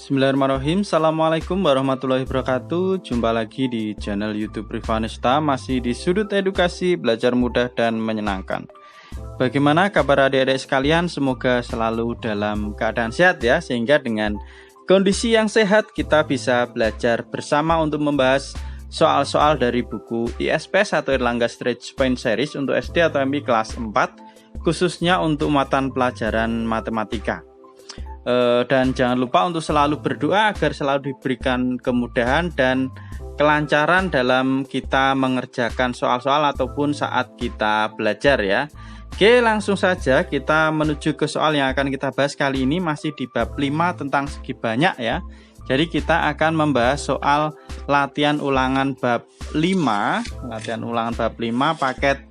Bismillahirrahmanirrahim. Assalamualaikum warahmatullahi wabarakatuh. Jumpa lagi di channel YouTube Rivanesta, masih di sudut edukasi, belajar mudah dan menyenangkan. Bagaimana kabar adik-adik sekalian? Semoga selalu dalam keadaan sehat ya, sehingga dengan kondisi yang sehat kita bisa belajar bersama untuk membahas soal-soal dari buku ISPS atau Erlangga Stretch Point Series untuk SD atau MP kelas 4, khususnya untuk mata pelajaran matematika. Dan jangan lupa untuk selalu berdoa agar selalu diberikan kemudahan dan kelancaran dalam kita mengerjakan soal-soal ataupun saat kita belajar ya. Oke, langsung saja kita menuju ke soal yang akan kita bahas kali ini, masih di bab 5 tentang segi banyak ya. Jadi kita akan membahas soal latihan ulangan bab 5, latihan ulangan bab 5 paket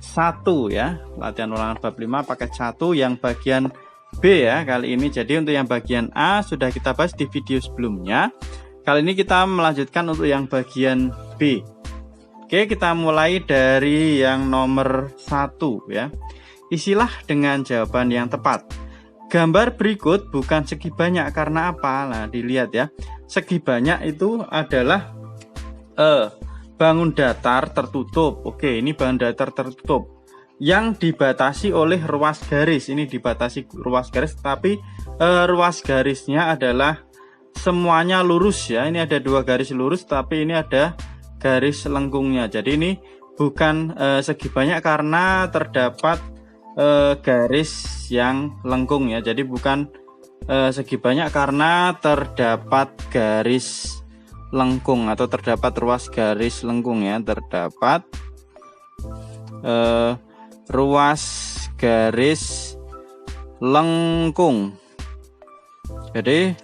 1 ya. Latihan ulangan bab 5 paket 1 yang bagian B ya kali ini. Jadi untuk yang bagian A sudah kita bahas di video sebelumnya. Kali ini kita melanjutkan untuk yang bagian B. Oke, kita mulai dari yang nomor 1 ya. Isilah dengan jawaban yang tepat. Gambar berikut bukan segi banyak karena apa? Nah, dilihat ya. Segi banyak itu adalah bangun datar tertutup. Oke, ini bangun datar tertutup yang dibatasi oleh ruas garis. Ini dibatasi ruas garis, tapi ruas garisnya adalah semuanya lurus ya. Ini ada 2 garis lurus, tapi ini ada garis lengkungnya. Jadi ini bukan segi banyak karena terdapat garis yang lengkung ya. Jadi bukan segi banyak karena terdapat garis lengkung atau terdapat ruas garis lengkung ya. Terdapat ruas garis lengkung. Jadi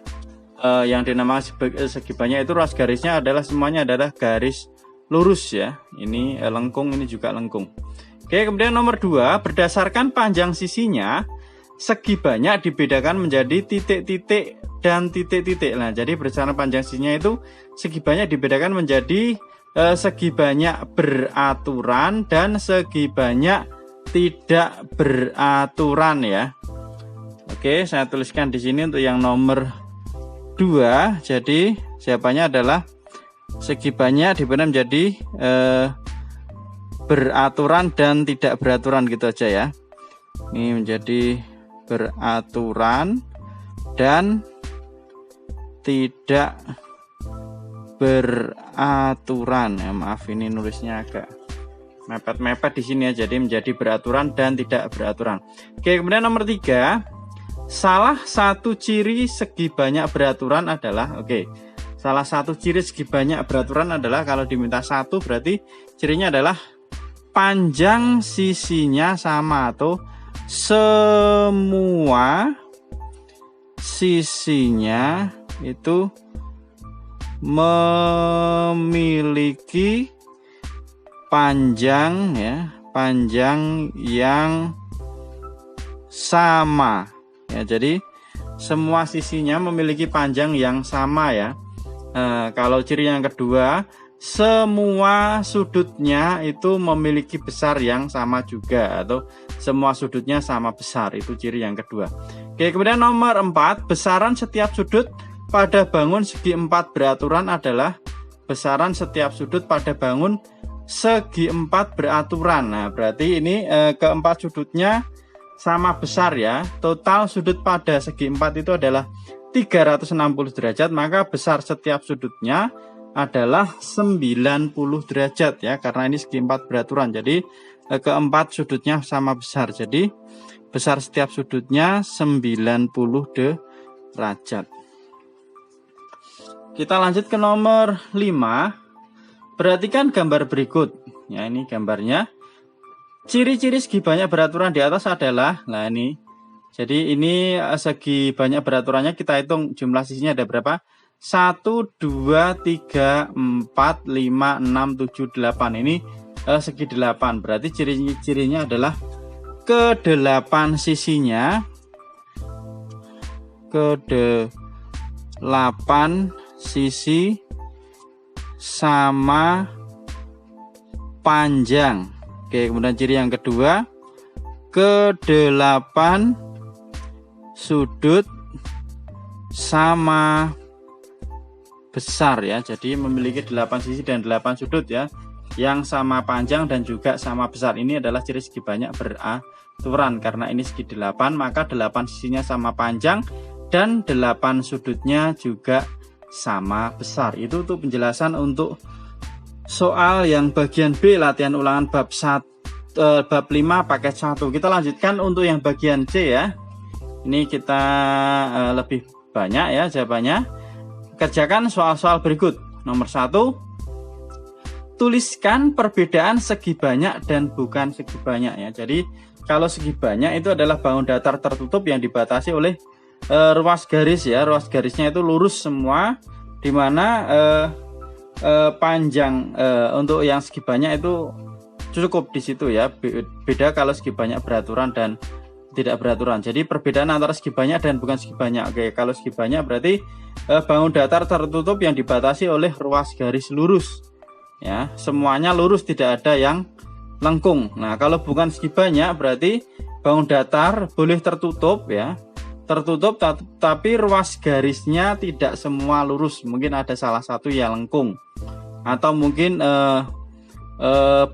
yang dinamakan segi banyak itu ruas garisnya adalah semuanya adalah garis lurus ya. Ini lengkung, ini juga lengkung. Oke, kemudian nomor 2, berdasarkan panjang sisinya segi banyak dibedakan menjadi titik-titik dan titik-titik. Nah, jadi berdasarkan panjang sisinya itu segi banyak dibedakan menjadi segi banyak beraturan dan segi banyak tidak beraturan ya. Oke, saya tuliskan di sini untuk yang nomor 2. Jadi jawabannya adalah segi banyak dibedakan menjadi beraturan dan tidak beraturan gitu aja ya. Ini menjadi beraturan dan tidak beraturan ya. Maaf, ini nulisnya agak mepet-mepet di sini ya. Jadi menjadi beraturan dan tidak beraturan. Oke, kemudian nomor 3, salah satu ciri segi banyak beraturan adalah, salah satu ciri segi banyak beraturan adalah, kalau diminta 1 berarti cirinya adalah panjang sisinya sama atau semua sisinya itu memiliki panjang ya, panjang yang sama ya. Jadi semua sisinya memiliki panjang yang sama ya. Kalau ciri yang kedua, semua sudutnya itu memiliki besar yang sama juga, atau semua sudutnya sama besar, itu ciri yang kedua. Oke, kemudian nomor 4, besaran setiap sudut pada bangun segi 4 beraturan adalah besaran setiap sudut pada bangun segi 4 beraturan. Nah, berarti ini keempat sudutnya sama besar ya. Total sudut pada segi 4 itu adalah 360 derajat, maka besar setiap sudutnya adalah 90 derajat ya, karena ini segi 4 beraturan. Jadi keempat sudutnya sama besar. Jadi besar setiap sudutnya 90 derajat. Kita lanjut ke nomor 5. Perhatikan gambar berikut. Ya, ini gambarnya. Ciri-ciri segi banyak beraturan di atas adalah, nah ini. Jadi ini segi banyak beraturannya kita hitung jumlah sisinya ada berapa? 1, 2, 3, 4, 5, 6, 7, 8. Ini segi 8. Berarti ciri-cirinya adalah ke-8 sisinya. Ke-8 sisi sama panjang. Oke, kemudian ciri yang kedua, ke-8 sudut sama besar ya. Jadi memiliki 8 sisi dan 8 sudut ya, yang sama panjang dan juga sama besar. Ini adalah ciri segi banyak beraturan. Karena ini segi 8, maka 8 sisinya sama panjang dan 8 sudutnya juga sama besar. Itu untuk penjelasan untuk soal yang bagian B latihan ulangan bab 5 paket 1. Kita lanjutkan untuk yang bagian C ya. Ini kita lebih banyak ya jawabannya. Kerjakan soal-soal berikut. Nomor 1, tuliskan perbedaan segi banyak dan bukan segi banyak ya. Jadi kalau segi banyak itu adalah bangun datar tertutup yang dibatasi oleh ruas garis ya. Ruas garisnya itu lurus semua, dimana panjang untuk yang segi banyak itu cukup di situ ya. Beda kalau segi banyak beraturan dan tidak beraturan. Jadi perbedaan antara segi banyak dan bukan segi banyak. Oke, kalau segi banyak berarti bangun datar tertutup yang dibatasi oleh ruas garis lurus. Ya, semuanya lurus, tidak ada yang lengkung. Nah, kalau bukan segi banyak berarti bangun datar boleh tertutup ya. Tertutup tapi ruas garisnya tidak semua lurus. Mungkin ada salah satu yang lengkung. Atau mungkin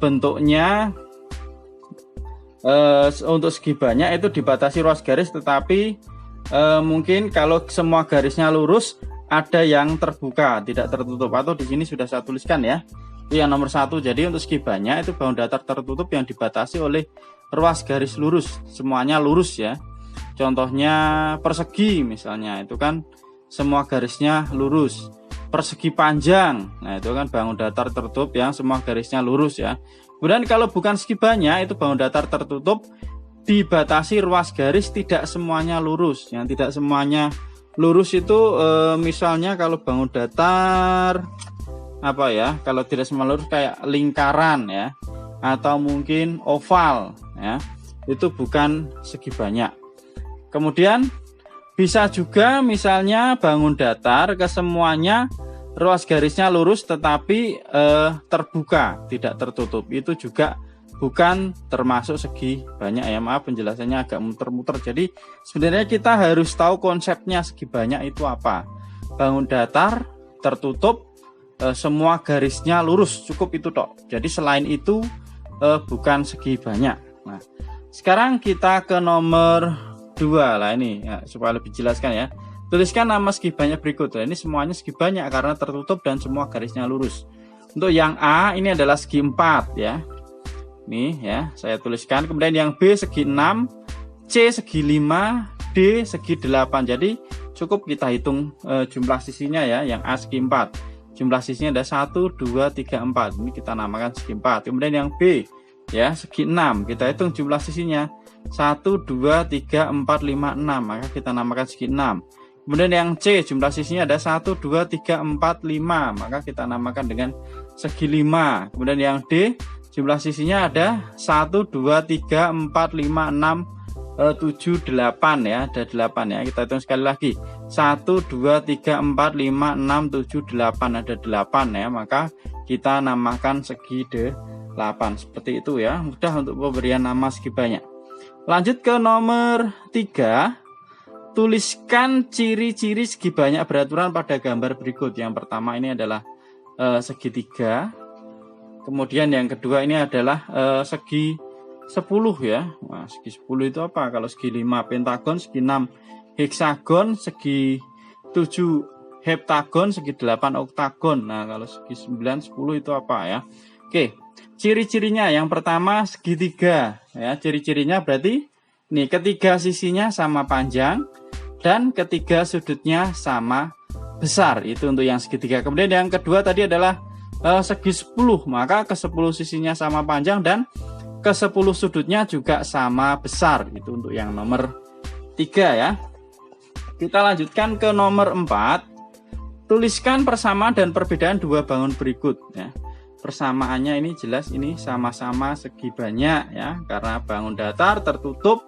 bentuknya untuk segi banyak itu dibatasi ruas garis, tetapi mungkin kalau semua garisnya lurus ada yang terbuka, tidak tertutup. Atau di sini sudah saya tuliskan ya. Itu yang nomor 1. Jadi untuk segi banyak itu bangun datar tertutup yang dibatasi oleh ruas garis lurus, semuanya lurus ya. Contohnya persegi misalnya, itu kan semua garisnya lurus. Persegi panjang, nah itu kan bangun datar tertutup yang semua garisnya lurus ya. Kemudian kalau bukan segi banyak itu bangun datar tertutup dibatasi ruas garis tidak semuanya lurus. Yang tidak semuanya lurus itu misalnya kalau bangun datar apa ya, kalau tidak semua lurus kayak lingkaran ya, atau mungkin oval ya, itu bukan segi banyak. Kemudian bisa juga misalnya bangun datar kesemuanya ruas garisnya lurus tetapi terbuka, tidak tertutup. Itu juga bukan termasuk segi banyak ya. Maaf penjelasannya agak muter-muter. Jadi sebenarnya kita harus tahu konsepnya segi banyak itu apa. Bangun datar tertutup, semua garisnya lurus, cukup itu tok. Jadi selain itu bukan segi banyak. Nah, sekarang kita ke nomor 2 lah ini ya, supaya lebih jelaskan ya. Tuliskan nama segi banyak berikut. Nah, ini semuanya segi banyak karena tertutup dan semua garisnya lurus. Untuk yang A ini adalah segi 4 ya. Nih ya, saya tuliskan. Kemudian yang B segi 6, C segi 5, D segi 8. Jadi cukup kita hitung jumlah sisinya ya. Yang A segi 4. Jumlah sisinya ada 1, 2, 3, 4. Ini kita namakan segi 4. Kemudian yang B ya segi 6. Kita hitung jumlah sisinya 1, 2, 3, 4, 5, 6. Maka kita namakan segi 6. Kemudian yang C jumlah sisinya ada 1, 2, 3, 4, 5. Maka kita namakan dengan segi 5. Kemudian yang D jumlah sisinya ada 1, 2, 3, 4, 5, 6, 7, 8 ya. Ada 8 ya. Kita hitung sekali lagi. 1, 2, 3, 4, 5, 6, 7, 8. Ada 8 ya. Maka kita namakan segi 8. Seperti itu ya. Mudah untuk pemberian nama segi banyak. Lanjut ke nomor 3. Tuliskan ciri-ciri segi banyak beraturan pada gambar berikut. Yang pertama ini adalah segitiga. Kemudian yang kedua ini adalah segi 10 ya. Nah, segi 10 itu apa? Kalau segi 5 pentagon, segi 6 heksagon, segi 7 heptagon, segi 8 oktagon. Nah, kalau segi 9, 10 itu apa ya? Oke, ciri-cirinya yang pertama segitiga ya. Ciri-cirinya berarti nih ketiga sisinya sama panjang dan ketiga sudutnya sama besar. Itu untuk yang segitiga. Kemudian yang kedua tadi adalah segi 10. Maka ke 10 sisinya sama panjang dan ke 10 sudutnya juga sama besar. Itu untuk yang nomor 3 ya. Kita lanjutkan ke nomor 4. Tuliskan persamaan dan perbedaan dua bangun berikut ya. Persamaannya ini jelas ini sama-sama segi banyak ya. Karena bangun datar tertutup,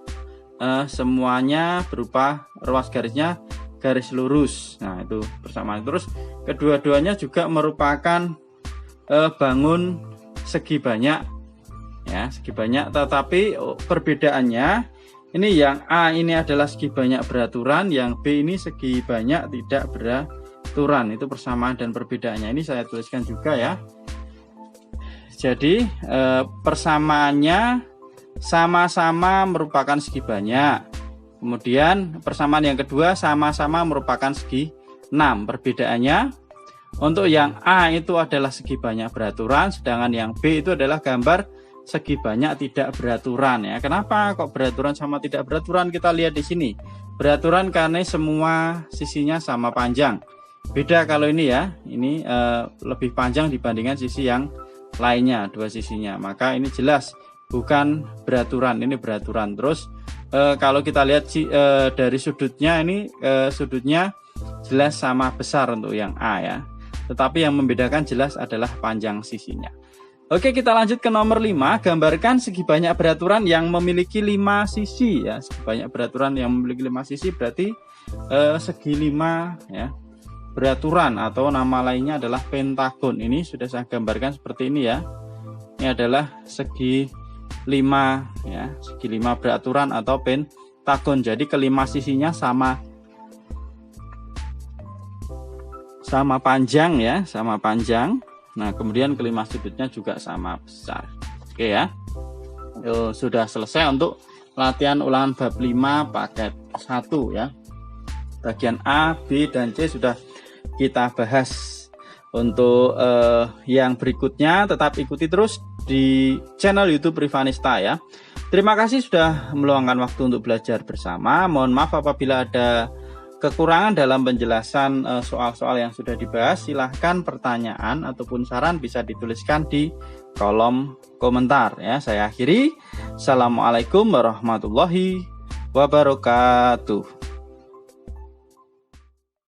semuanya berupa ruas garisnya garis lurus. Nah itu persamaan. Terus kedua-duanya juga merupakan bangun segi banyak ya, segi banyak. Tetapi perbedaannya Ini yang A ini adalah segi banyak beraturan, yang B ini segi banyak tidak beraturan. Itu persamaan dan perbedaannya. Ini saya tuliskan juga ya. Jadi persamaannya sama-sama merupakan segi banyak. Kemudian persamaan yang kedua sama-sama merupakan segi 6. Perbedaannya untuk yang A itu adalah segi banyak beraturan, sedangkan yang B itu adalah gambar segi banyak tidak beraturan ya. Kenapa kok beraturan sama tidak beraturan? Kita lihat di sini. Beraturan karena semua sisinya sama panjang. Beda kalau ini ya. Ini lebih panjang dibandingkan sisi yang lainnya, dua sisinya. Maka ini jelas bukan beraturan, ini beraturan. Terus kalau kita lihat dari sudutnya, ini sudutnya jelas sama besar untuk yang A ya. Tetapi yang membedakan jelas adalah panjang sisinya. Oke, kita lanjut ke nomor 5. Gambarkan segi banyak beraturan yang memiliki 5 sisi ya. Segi banyak beraturan yang memiliki 5 sisi berarti segi 5 ya. Beraturan atau nama lainnya adalah pentagon. Ini sudah saya gambarkan seperti ini ya. Ini adalah segi 5 ya, segi 5 beraturan atau pentagon. Jadi kelima sisinya sama panjang ya, sama panjang. Nah, kemudian kelima sudutnya juga sama besar. Oke ya. Sudah selesai untuk latihan ulangan bab 5 paket 1 ya. Bagian A, B, dan C sudah kita bahas. Untuk yang berikutnya tetap ikuti terus di channel YouTube Rivanista ya. Terima kasih sudah meluangkan waktu untuk belajar bersama. Mohon maaf apabila ada kekurangan dalam penjelasan soal-soal yang sudah dibahas. Silahkan pertanyaan ataupun saran bisa dituliskan di kolom komentar ya. Saya akhiri. Assalamualaikum warahmatullahi wabarakatuh.